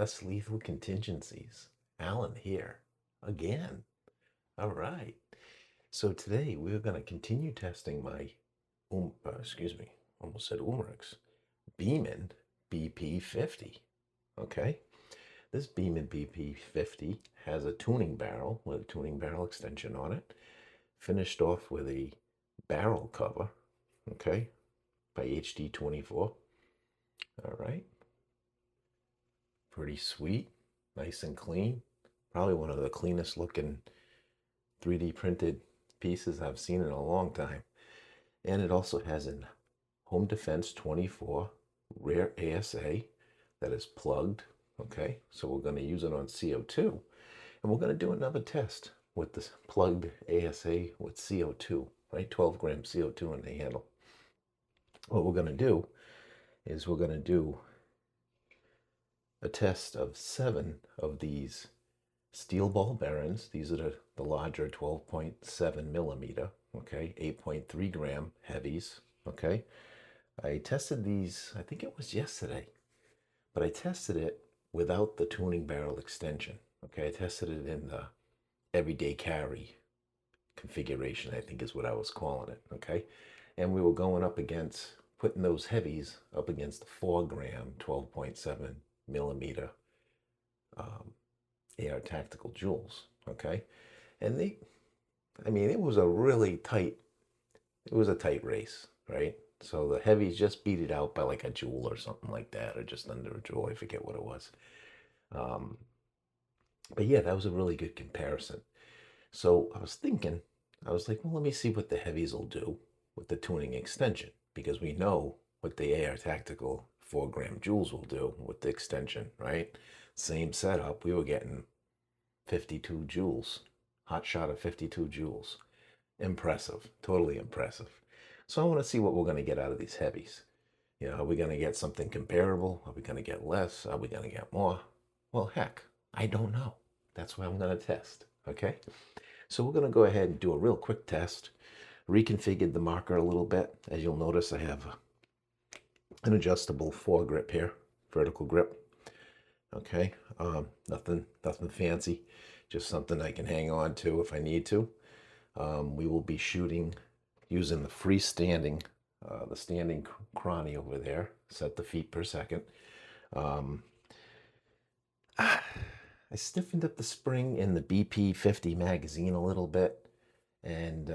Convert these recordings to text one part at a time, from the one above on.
less lethal contingencies. Alan here again. All right. So today we're going to continue testing my, almost said Umrix, Beeman BP50. Okay. This Beeman BP50 has a tuning barrel with a tuning barrel extension on it, finished off with a barrel cover, okay, by HD24. All right. Pretty sweet, nice and clean. Probably one of the cleanest looking 3D printed pieces I've seen in a long time. And it also has an Home Defense 24 rear ASA that is plugged. Okay, so we're going to use it on CO2. And we're going to do another test with this plugged ASA with CO2, right? 12 gram CO2 in the handle. What we're going to do is we're going to do a test of 7 of these steel ball bearings. These are the larger 12.7 millimeter, okay, 8.3 gram heavies, okay. I tested these, I think it was yesterday, but I tested it without the tuning barrel extension, okay. I tested it in the everyday carry configuration, I think is what I was calling it, okay. And we were going up against, putting those heavies up against the 4 gram, 12.7 millimeter AR tactical jewels, okay? And it was a really tight, it was a tight race, right? So the heavies just beat it out by like a jewel or something like that, or just under a jewel, I forget what it was. But yeah, that was a really good comparison. So I was thinking, I was like, well, let me see what the heavies will do with the tuning extension, because we know what the AR tactical 4 gram jewels will do with the extension, right? Same setup, we were getting 52 joules, hot shot of 52 joules. Impressive, totally impressive. So I want to see what we're going to get out of these heavies. You know, are we going to get something comparable? Are we going to get less? Are we going to get more? Well, heck, I don't know. That's what I'm going to test, okay? So we're going to go ahead and do a real quick test. Reconfigured the marker a little bit. As you'll notice, I have an adjustable foregrip here, vertical grip. Okay, nothing fancy, just something I can hang on to if I need to. We will be shooting using the freestanding, the standing cranny over there, set the feet per second. I stiffened up the spring in the BP50 magazine a little bit, and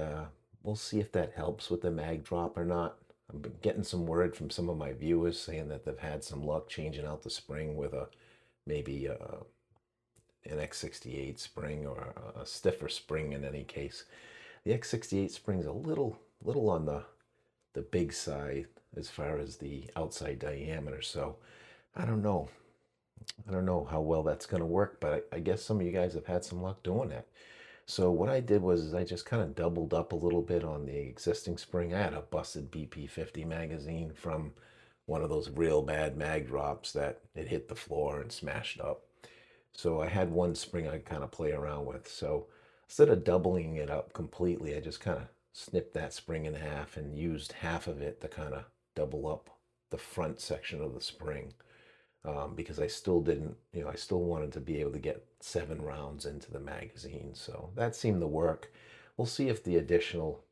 we'll see if that helps with the mag drop or not. I'm getting some word from some of my viewers saying that they've had some luck changing out the spring with maybe an X68 spring or a stiffer spring in any case. The X68 spring's a little on the big side as far as the outside diameter, so I don't know. I don't know how well that's going to work, but I guess some of you guys have had some luck doing that. So what I did was I just kind of doubled up a little bit on the existing spring. I had a busted BP50 magazine from one of those real bad mag drops that it hit the floor and smashed up. So I had one spring I kind of play around with. So instead of doubling it up completely, I just kind of snipped that spring in half and used half of it to kind of double up the front section of the spring. Because I still didn't, I still wanted to be able to get 7 rounds into the magazine. So that seemed to work. We'll see if the additional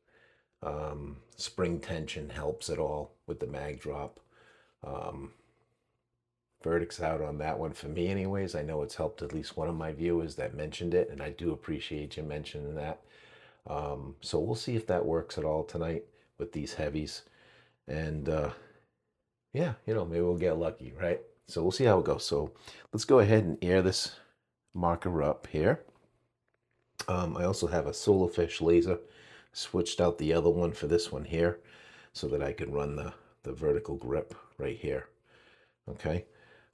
spring tension helps at all with the mag drop. Verdict's out on that one for me anyways. I know it's helped at least one of my viewers that mentioned it, and I do appreciate you mentioning that. So we'll see if that works at all tonight with these heavies. And yeah, maybe we'll get lucky, right? So we'll see how it goes. So let's go ahead and air this marker up here. I also have a Solofish laser. Switched out the other one for this one here so that I can run the vertical grip right here. Okay.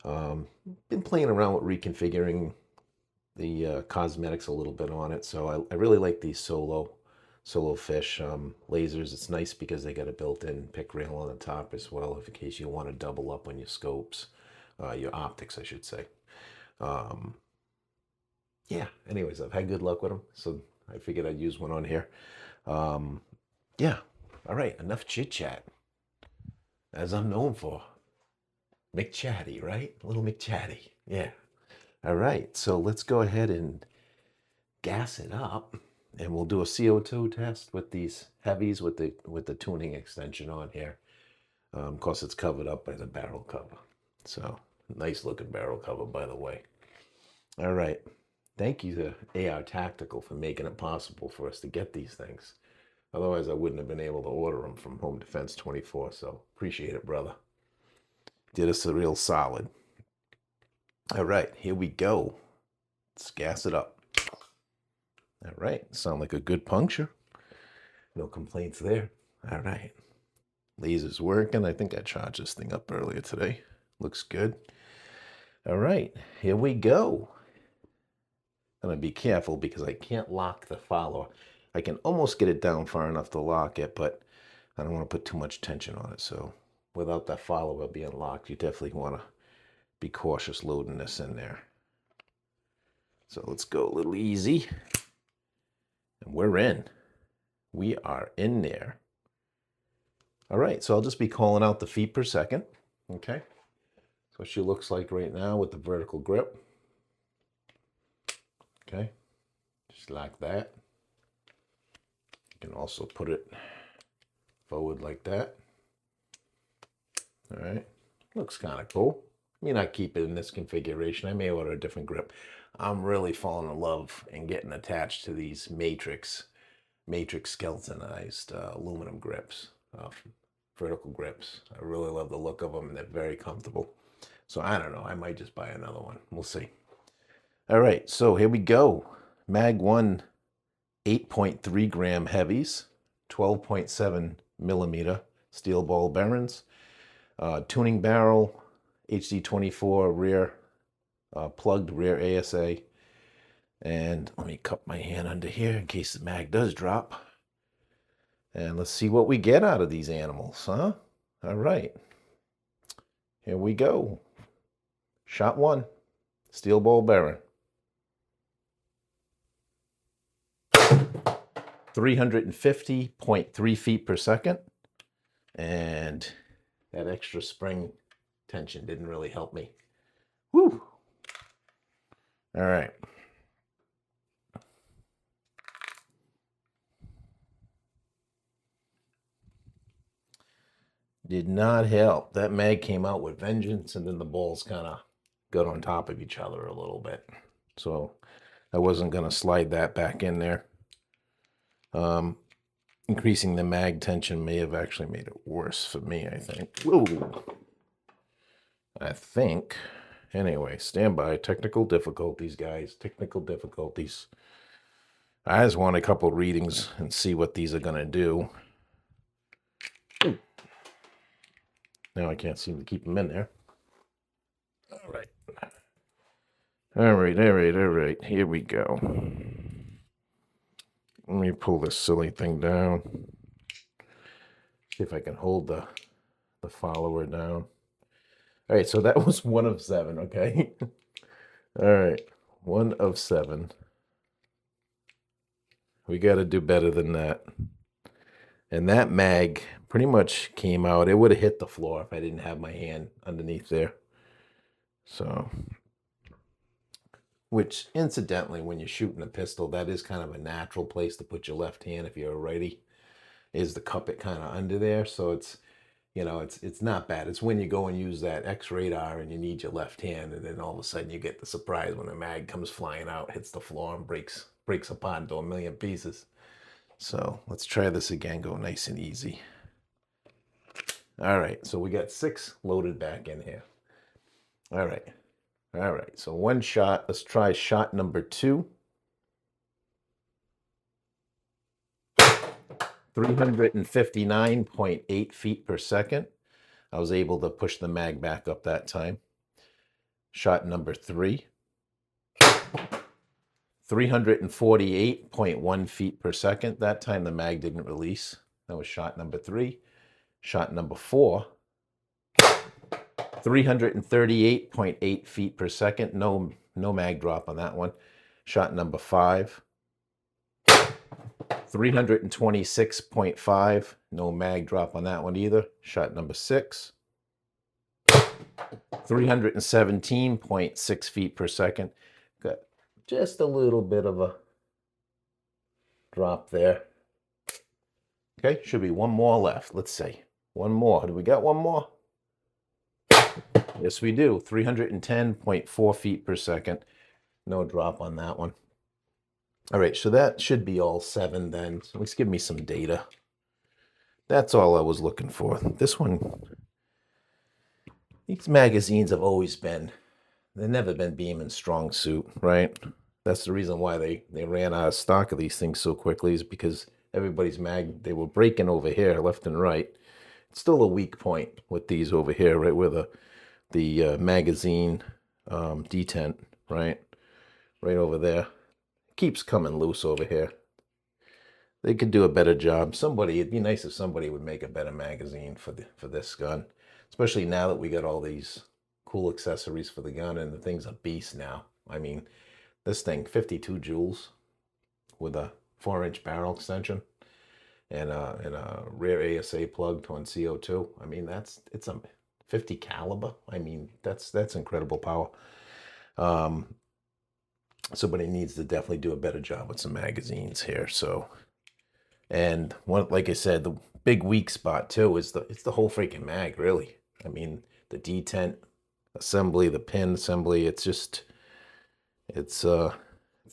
Been playing around with reconfiguring the cosmetics a little bit on it. So I really like these Solofish lasers. It's nice because they got a built-in pick rail on the top as well, in case you want to double up on your scopes, your optics, I should say. Yeah, anyways, I've had good luck with them, so I figured I'd use one on here. Yeah, all right, enough chit-chat, as I'm known for. McChatty, right? Little McChatty, yeah. All right, so let's go ahead and gas it up, and we'll do a CO2 test with these heavies with the tuning extension on here. Of course, it's covered up by the barrel cover. So, nice looking barrel cover, by the way. All right. Thank you to AR Tactical for making it possible for us to get these things. Otherwise, I wouldn't have been able to order them from Home Defense 24. So, appreciate it, brother. Did us a real solid. All right, here we go. Let's gas it up. All right, sound like a good puncture. No complaints there. All right. Laser's working. I think I charged this thing up earlier today. Looks good. All right, here we go. I'm gonna be careful because I can't lock the follower. I can almost get it down far enough to lock it, but I don't want to put too much tension on it. So without that follower being locked, you definitely want to be cautious loading this in there. So let's go a little easy. And we're in. We are in there. All right, so I'll just be calling out the feet per second. Okay. So what she looks like right now with the vertical grip. Okay. Just like that. You can also put it forward like that. All right. Looks kind of cool. I mean, I keep it in this configuration. I may order a different grip. I'm really falling in love and getting attached to these matrix skeletonized aluminum grips, vertical grips. I really love the look of them, and they're very comfortable. So I don't know. I might just buy another one. We'll see. All right. So here we go. Mag 1 8.3 gram heavies, 12.7 millimeter steel ball bearings, tuning barrel, HD24 rear, plugged rear ASA. And let me cup my hand under here in case the mag does drop. And let's see what we get out of these animals, huh? All right. Here we go. Shot 1, steel ball bearing. 350.3 feet per second. And that extra spring tension didn't really help me. Woo! All right. Did not help. That mag came out with vengeance, and then the balls kind of got on top of each other a little bit. So I wasn't going to slide that back in there. Increasing the mag tension may have actually made it worse for me, I think. Whoa. I think. Anyway, stand by. Technical difficulties, guys. Technical difficulties. I just want a couple readings and see what these are going to do. Ooh. Now I can't seem to keep them in there. All right. All right. Here we go. Let me pull this silly thing down. See if I can hold the follower down. All right, so that was 1 of 7, okay? All right, 1 of 7. We got to do better than that. And that mag pretty much came out. It would have hit the floor if I didn't have my hand underneath there. So, which incidentally, when you're shooting a pistol, that is kind of a natural place to put your left hand if you're a righty, is to cup it kind of under there. So it's, you know, it's not bad. It's when you go and use that X radar and you need your left hand, and then all of a sudden you get the surprise when the mag comes flying out, hits the floor, and breaks apart into a million pieces. So let's try this again. Go nice and easy. All right, so we got 6 loaded back in here. All right. So 1 shot. Let's try shot number 2. 359.8 feet per second. I was able to push the mag back up that time. Shot number 3. 348.1 feet per second. That time the mag didn't release. That was shot number 3. Shot number 4. 338.8 feet per second. No mag drop on that one. Shot number 5. 326.5. No mag drop on that one either. Shot number 6. 317.6 feet per second. Got just a little bit of a drop there. Okay, should be one more left. Let's see. One more. Do we got one more? Yes, we do. 310.4 feet per second. No drop on that one. All right, so that should be all 7 then. So let's give me some data. That's all I was looking for. This one, these magazines have always been, they've never been Beeman's strong suit, right? That's the reason why they ran out of stock of these things so quickly, is because everybody's they were breaking over here left and right. It's still a weak point with these over here, right where the magazine detent, right over there, keeps coming loose over here. They could do a better job. It'd be nice if somebody would make a better magazine for this gun, especially now that we got all these cool accessories for the gun, and the thing's a beast now. I mean, this thing, 52 joules with a 4-inch barrel extension and a rear ASA plug on CO2. I mean, it's a 50 caliber. I mean, that's incredible power. Somebody needs to definitely do a better job with some magazines here. So, and like I said, the big weak spot too is it's the whole freaking mag, really. I mean, the detent assembly, the pin assembly, it's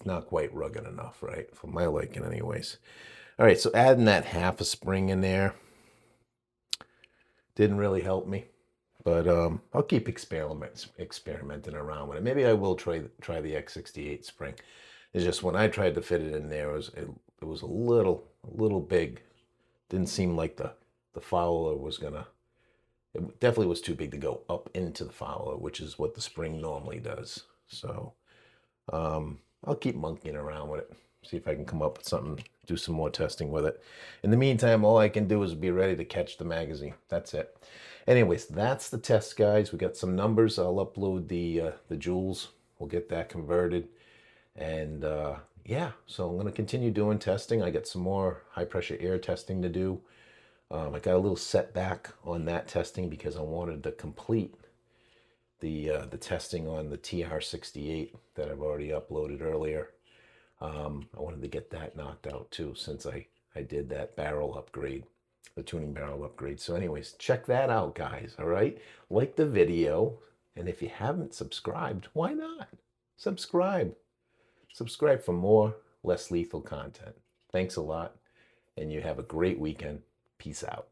not quite rugged enough, right? For my liking anyways. All right, so adding that half a spring in there didn't really help me, but I'll keep experimenting around with it. Maybe I will try the X68 spring. It's just when I tried to fit it in there, it was a little big. Didn't seem like the fowler was gonna. It definitely was too big to go up into the fowler, which is what the spring normally does. So I'll keep monkeying around with it, see if I can come up with something, do some more testing with it. In the meantime, all I can do is be ready to catch the magazine. That's it. Anyways, that's the test, guys. We got some numbers. I'll upload the joules. We'll get that converted. And yeah, so I'm going to continue doing testing. I got some more high pressure air testing to do. I got a little setback on that testing because I wanted to complete the testing on the TR68 that I've already uploaded earlier. I wanted to get that knocked out too, since I did that barrel upgrade, the tuning barrel upgrade. So anyways, check that out, guys. All right, like the video, and if you haven't subscribed, why not subscribe for more less lethal content. Thanks a lot, and you have a great weekend. Peace out.